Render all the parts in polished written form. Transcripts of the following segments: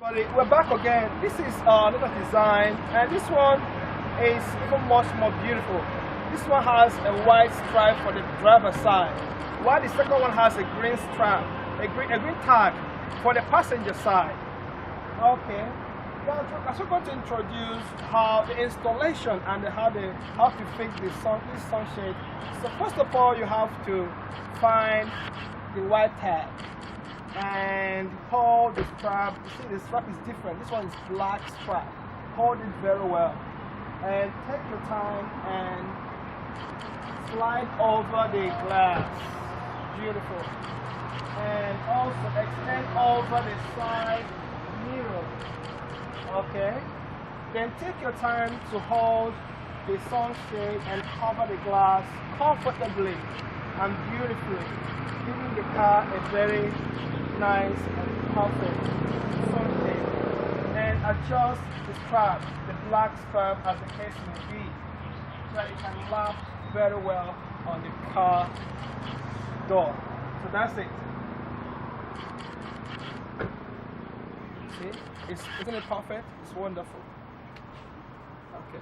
Everybody, we're back again. This is another design, and this one is even much more beautiful. This one has a white stripe for the driver's side, while the second one has a green stripe, a green tag for the passenger side. Okay. Now, I'm going to introduce how the installation and how to fix this sunshade. So first of all, you have to find the white tag and hold the strap. You see, the strap is different. This one is black strap. Hold it very well and take your time and slide over the glass. Beautiful. And also extend over the side mirror. Okay. Then take your time to hold the sunshade and cover the glass comfortably and beautifully, giving the car a very nice and perfect sunshade. And adjust the strap, the black strap as the case may be, so that it can lap very well on the car door. So that's it. See? Isn't it perfect? It's wonderful. Okay.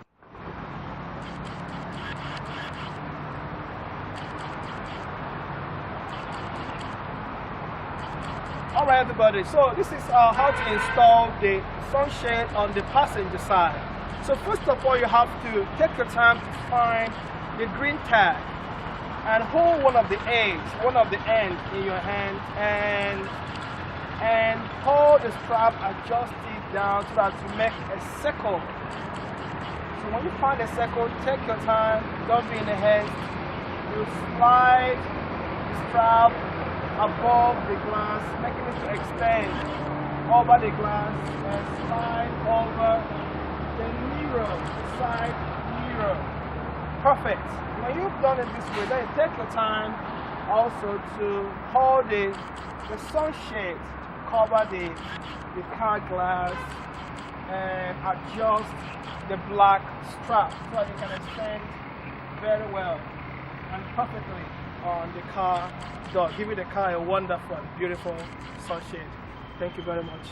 Alright everybody, so this is how to install the sunshade on the passenger side. So first of all, you have to take your time to find the green tag and hold one of the ends in your hand and hold the strap, adjust it down so that you make a circle. So when you find a circle, take your time, don't be in a haste. You slide the strap above the glass, making it to extend over the glass and slide over the mirror, the side mirror. Perfect. When you've done it this way, then you take your time also to hold the sunshade, cover the car glass and adjust the black strap so that you can extend very well and perfectly on the car door, giving the car a wonderful, beautiful sunshade. Thank you very much.